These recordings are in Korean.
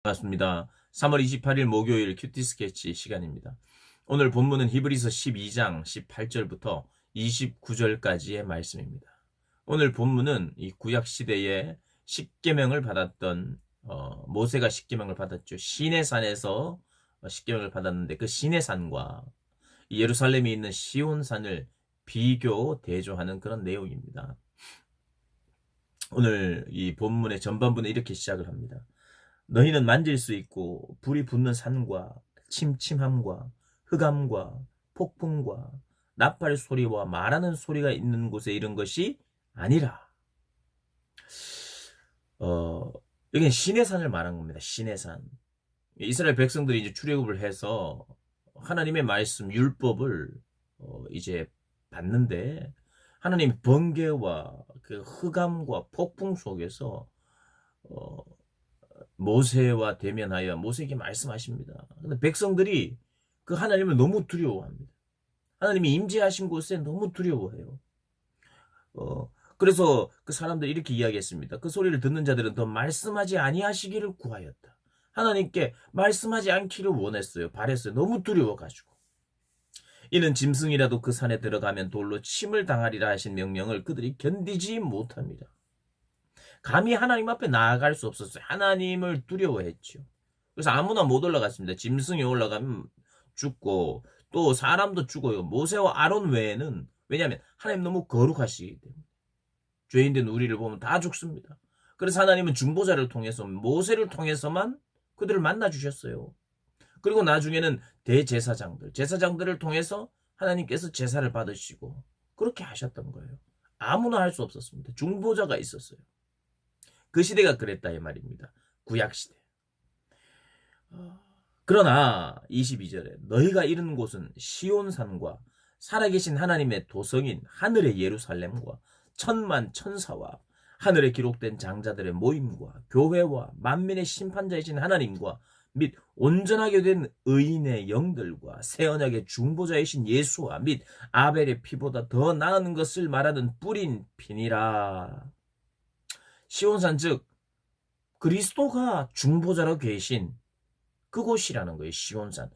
반갑습니다. 3월 28일 목요일 큐티 스케치 시간입니다. 오늘 본문은 히브리서 12장 18절부터 29절까지의 말씀입니다. 오늘 본문은 이 구약 시대에 십계명을 받았던 모세가 십계명을 받았죠. 시내산에서 십계명을 받았는데 그 시내산과 예루살렘이 있는 시온산을 비교 대조하는 그런 내용입니다. 오늘 이 본문의 전반부는 이렇게 시작을 합니다. 너희는 만질 수 있고 불이 붙는 산과 침침함과 흑암과 폭풍과 나팔 소리와 말하는 소리가 있는 곳에 이른 것이 아니라. 여기는 시내산을 말한 겁니다. 시내산. 이스라엘 백성들이 이제 출애굽을 해서 하나님의 말씀 율법을 이제 받는데 하나님 번개와 그 흑암과 폭풍 속에서 모세와 대면하여 모세에게 말씀하십니다. 근데 백성들이 그 하나님을 너무 두려워합니다. 하나님이 임재하신 곳에 너무 두려워해요. 그래서 그 사람들이 이렇게 이야기했습니다. 그 소리를 듣는 자들은 더 말씀하지 아니하시기를 구하였다. 하나님께 말씀하지 않기를 원했어요. 바랬어요. 너무 두려워가지고. 이는 짐승이라도 그 산에 들어가면 돌로 침을 당하리라 하신 명령을 그들이 견디지 못합니다. 감히 하나님 앞에 나아갈 수 없었어요. 하나님을 두려워했죠. 그래서 아무나 못 올라갔습니다. 짐승이 올라가면 죽고 또 사람도 죽어요. 모세와 아론 외에는. 왜냐하면 하나님 너무 거룩하시기 때문에. 죄인된 우리를 보면 다 죽습니다. 그래서 하나님은 중보자를 통해서 모세를 통해서만 그들을 만나주셨어요. 그리고 나중에는 제사장들을 통해서 하나님께서 제사를 받으시고 그렇게 하셨던 거예요. 아무나 할 수 없었습니다. 중보자가 있었어요. 그 시대가 그랬다 이 말입니다. 구약시대. 그러나 22절에 너희가 이르는 곳은 시온산과 살아계신 하나님의 도성인 하늘의 예루살렘과 천만 천사와 하늘에 기록된 장자들의 모임과 교회와 만민의 심판자이신 하나님과 및 온전하게 된 의인의 영들과 새 언약의 중보자이신 예수와 및 아벨의 피보다 더 나은 것을 말하는 뿌린 피니라. 시온산 즉 그리스도가 중보자로 계신 그곳이라는 거예요. 시온산.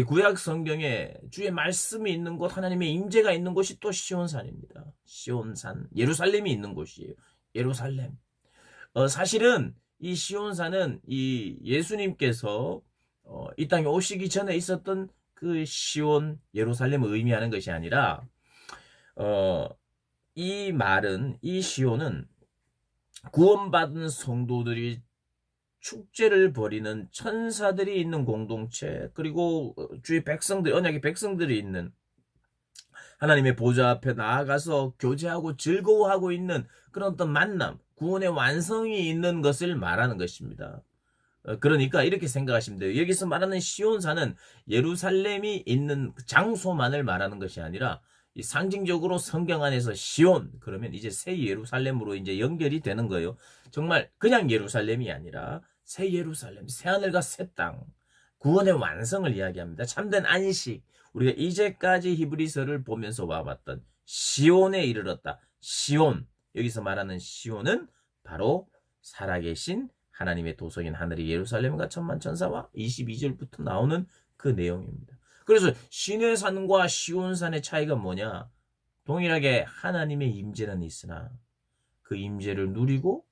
구약 성경에 주의 말씀이 있는 곳, 하나님의 임재가 있는 곳이 또 시온산입니다. 시온산, 예루살렘이 있는 곳이에요. 예루살렘. 사실은 이 시온산은 이 예수님께서 이 땅에 오시기 전에 있었던 그 시온, 예루살렘을 의미하는 것이 아니라 이 말은, 이 시온은 구원받은 성도들이 축제를 벌이는 천사들이 있는 공동체, 그리고 주의 백성들, 언약의 백성들이 있는 하나님의 보좌 앞에 나아가서 교제하고 즐거워하고 있는 그런 어떤 만남, 구원의 완성이 있는 것을 말하는 것입니다. 그러니까 이렇게 생각하시면 돼요. 여기서 말하는 시온산은 예루살렘이 있는 장소만을 말하는 것이 아니라 이 상징적으로 성경 안에서 시온 그러면 이제 새 예루살렘으로 이제 연결이 되는 거예요. 정말 그냥 예루살렘이 아니라 새 예루살렘, 새 하늘과 새 땅, 구원의 완성을 이야기합니다. 참된 안식, 우리가 이제까지 히브리서를 보면서 와봤던 시온에 이르렀다. 시온, 여기서 말하는 시온은 바로 살아계신 하나님의 도성인 하늘의 예루살렘과 천만 천사와 22절부터 나오는 그 내용입니다. 그래서 시내산과 시온산의 차이가 뭐냐? 동일하게 하나님의 임재는 있으나 그 임재를 누리고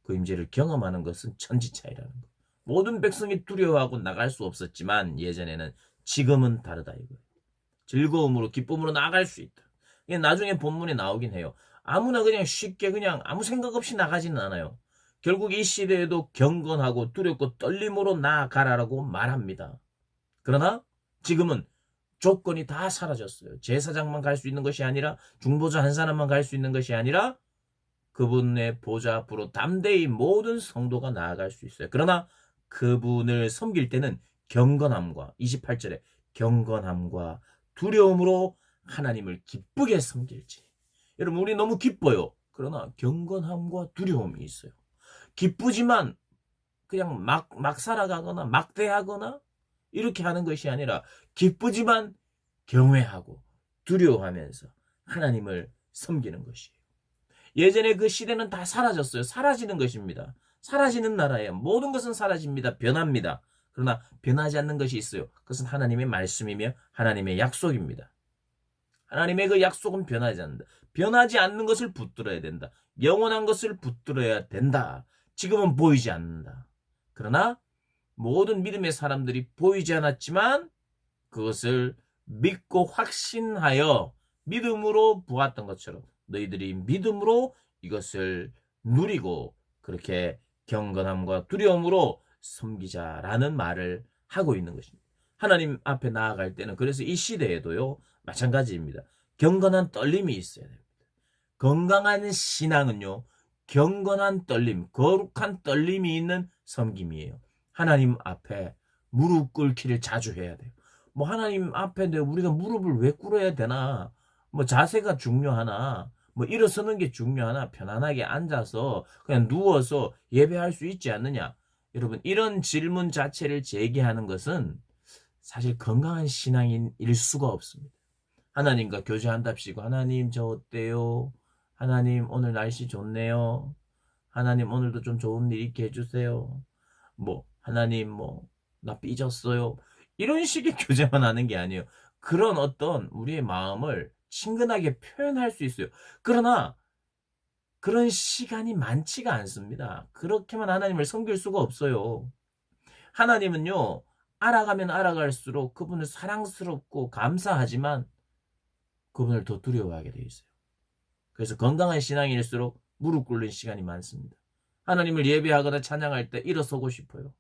그 임재를 경험하는 것은 천지차이라는 것. 모든 백성이 두려워하고 나갈 수 없었지만 예전에는, 지금은 다르다 이거예요. 즐거움으로 기쁨으로 나갈 수 있다. 이게 나중에 본문에 나오긴 해요. 아무나 그냥 쉽게 그냥 아무 생각 없이 나가지는 않아요. 결국 이 시대에도 경건하고 두렵고 떨림으로 나아가라라고 말합니다. 그러나 지금은 조건이 다 사라졌어요. 제사장만 갈 수 있는 것이 아니라, 중보자 한 사람만 갈 수 있는 것이 아니라 그분의 보좌 앞으로 담대히 모든 성도가 나아갈 수 있어요. 그러나 그분을 섬길 때는 경건함과, 28절에 경건함과 두려움으로 하나님을 기쁘게 섬길지. 여러분, 우리 너무 기뻐요. 그러나 경건함과 두려움이 있어요. 기쁘지만 그냥 막 살아가거나 막대하거나 이렇게 하는 것이 아니라 기쁘지만 경외하고 두려워하면서 하나님을 섬기는 것이에요. 예전에 그 시대는 다 사라졌어요. 사라지는 것입니다. 사라지는 나라예요. 모든 것은 사라집니다. 변합니다. 그러나 변하지 않는 것이 있어요. 그것은 하나님의 말씀이며 하나님의 약속입니다. 하나님의 그 약속은 변하지 않는다. 변하지 않는 것을 붙들어야 된다. 영원한 것을 붙들어야 된다. 지금은 보이지 않는다. 그러나 모든 믿음의 사람들이 보이지 않았지만 그것을 믿고 확신하여 믿음으로 보았던 것처럼 너희들이 믿음으로 이것을 누리고 그렇게 경건함과 두려움으로 섬기자라는 말을 하고 있는 것입니다. 하나님 앞에 나아갈 때는 그래서 이 시대에도요 마찬가지입니다. 경건한 떨림이 있어야 됩니다. 건강한 신앙은요 경건한 떨림, 거룩한 떨림이 있는 섬김이에요. 하나님 앞에 무릎 꿇기를 자주 해야 돼요. 뭐 하나님 앞에 우리가 무릎을 왜 꿇어야 되나? 뭐 자세가 중요하나? 뭐 일어서는 게 중요하나? 편안하게 앉아서 그냥 누워서 예배할 수 있지 않느냐? 여러분 이런 질문 자체를 제기하는 것은 사실 건강한 신앙인일 수가 없습니다. 하나님과 교제한답시고 하나님 저 어때요? 하나님 오늘 날씨 좋네요. 하나님 오늘도 좀 좋은 일 있게 해주세요. 뭐 하나님 뭐 나 삐졌어요. 이런 식의 교제만 하는 게 아니에요. 그런 어떤 우리의 마음을 친근하게 표현할 수 있어요. 그러나 그런 시간이 많지가 않습니다. 그렇게만 하나님을 섬길 수가 없어요. 하나님은요 알아가면 알아갈수록 그분을 사랑스럽고 감사하지만 그분을 더 두려워하게 되어 있어요. 그래서 건강한 신앙일수록 무릎 꿇는 시간이 많습니다. 하나님을 예배하거나 찬양할 때 일어서고 싶어요.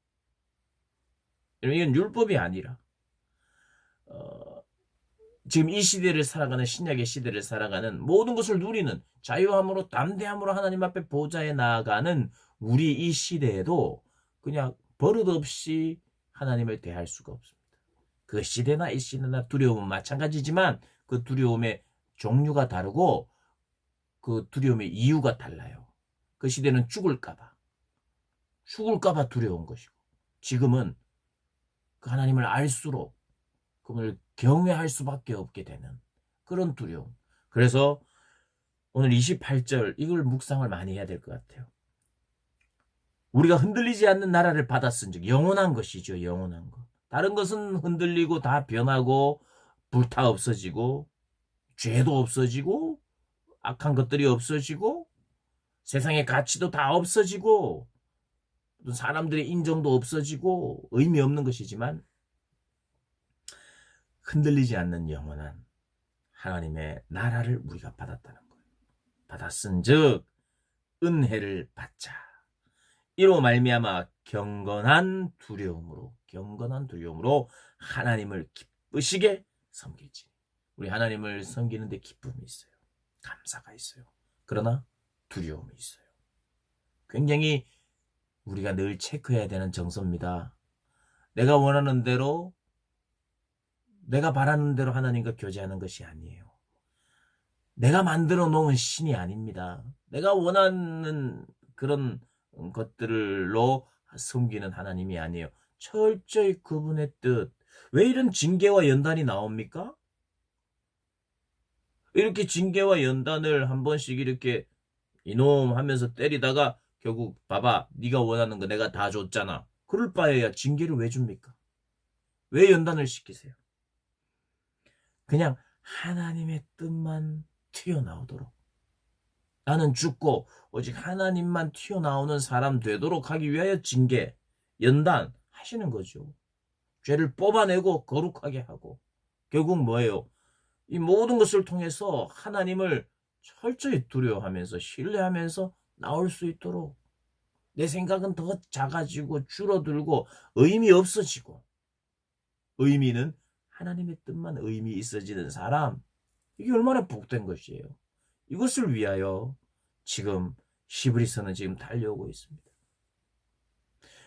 이건 율법이 아니라 지금 이 시대를 살아가는 신약의 시대를 살아가는 모든 것을 누리는 자유함으로 담대함으로 하나님 앞에 보좌에 나아가는 우리 이 시대에도 그냥 버릇없이 하나님을 대할 수가 없습니다. 그 시대나 이 시대나 두려움은 마찬가지지만 그 두려움의 종류가 다르고 그 두려움의 이유가 달라요. 그 시대는 죽을까봐 두려운 것이고 지금은 그 하나님을 알수록 그분을 경외할 수밖에 없게 되는 그런 두려움. 그래서 오늘 28절 이걸 묵상을 많이 해야 될 것 같아요. 우리가 흔들리지 않는 나라를 받았은즉 영원한 것이죠. 영원한 것. 다른 것은 흔들리고 다 변하고 불타 없어지고 죄도 없어지고 악한 것들이 없어지고 세상의 가치도 다 없어지고 사람들의 인정도 없어지고 의미 없는 것이지만 흔들리지 않는 영원한 하나님의 나라를 우리가 받았다는 거예요. 받았은즉 은혜를 받자. 이로 말미암아 경건한 두려움으로 하나님을 기쁘시게 섬기지. 우리 하나님을 섬기는데 기쁨이 있어요. 감사가 있어요. 그러나 두려움이 있어요. 굉장히 우리가 늘 체크해야 되는 정서입니다. 내가 원하는 대로 내가 바라는 대로 하나님과 교제하는 것이 아니에요. 내가 만들어 놓은 신이 아닙니다. 내가 원하는 그런 것들로 섬기는 하나님이 아니에요. 철저히 그분의 뜻. 왜 이런 징계와 연단이 나옵니까? 이렇게 징계와 연단을 한 번씩 이렇게 이놈 하면서 때리다가 결국 봐봐 네가 원하는 거 내가 다 줬잖아. 그럴 바에야 징계를 왜 줍니까? 왜 연단을 시키세요? 그냥 하나님의 뜻만 튀어나오도록 나는 죽고 오직 하나님만 튀어나오는 사람 되도록 하기 위하여 징계, 연단 하시는 거죠. 죄를 뽑아내고 거룩하게 하고 결국 뭐예요? 이 모든 것을 통해서 하나님을 철저히 두려워하면서 신뢰하면서 나올 수 있도록 내 생각은 더 작아지고 줄어들고 의미 없어지고 의미는 하나님의 뜻만 의미 있어지는 사람 이게 얼마나 복된 것이에요. 이것을 위하여 지금 히브리서는 지금 달려오고 있습니다.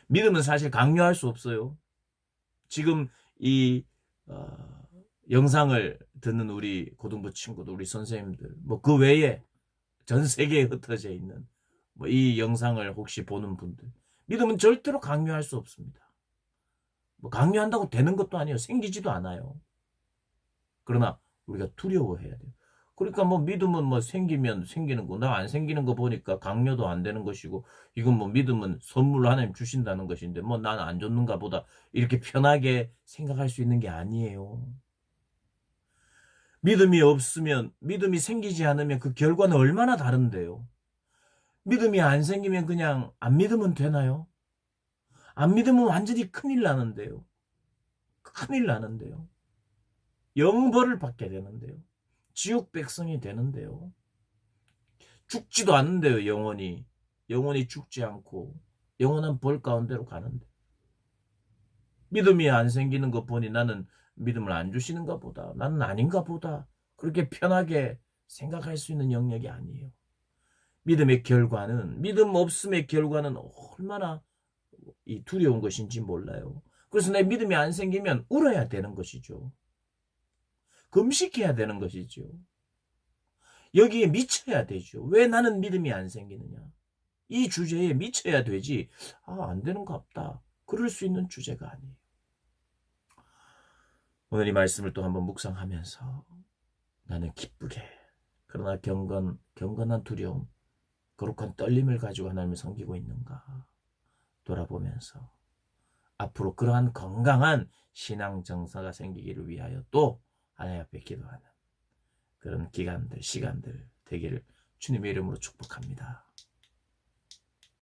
믿음은 사실 강요할 수 없어요. 지금 이 영상을 듣는 우리 고등부 친구들, 우리 선생님들, 뭐 그 외에 전 세계에 흩어져 있는 뭐 이 영상을 혹시 보는 분들, 믿음은 절대로 강요할 수 없습니다. 뭐 강요한다고 되는 것도 아니에요. 생기지도 않아요. 그러나 우리가 두려워해야 돼요. 그러니까 뭐 믿음은 뭐 생기면 생기는 거, 나 안 생기는 거 보니까 강요도 안 되는 것이고, 이건 뭐 믿음은 선물로 하나님 주신다는 것인데, 뭐 난 안 줬는가 보다. 이렇게 편하게 생각할 수 있는 게 아니에요. 믿음이 없으면, 믿음이 생기지 않으면 그 결과는 얼마나 다른데요. 믿음이 안 생기면 그냥 안 믿으면 되나요? 안 믿으면 완전히 큰일 나는데요. 큰일 나는데요. 영벌을 받게 되는데요. 지옥 백성이 되는데요. 죽지도 않는데요, 영원히. 영원히 죽지 않고 영원한 벌 가운데로 가는데. 믿음이 안 생기는 것 보니 나는 믿음을 안 주시는가 보다. 나는 아닌가 보다. 그렇게 편하게 생각할 수 있는 영역이 아니에요. 믿음의 결과는, 믿음 없음의 결과는 얼마나 이 두려운 것인지 몰라요. 그래서 내 믿음이 안 생기면 울어야 되는 것이죠. 금식해야 되는 것이죠. 여기에 미쳐야 되죠. 왜 나는 믿음이 안 생기느냐. 이 주제에 미쳐야 되지. 안 되는가 없다. 그럴 수 있는 주제가 아니에요. 오늘 이 말씀을 또 한번 묵상하면서 나는 기쁘게, 그러나 경건한 두려움, 거룩한 떨림을 가지고 하나님을 섬기고 있는가 돌아보면서 앞으로 그러한 건강한 신앙 정서가 생기기를 위하여 또 하나님 앞에 기도하는 그런 기간들, 시간들 되기를 주님의 이름으로 축복합니다.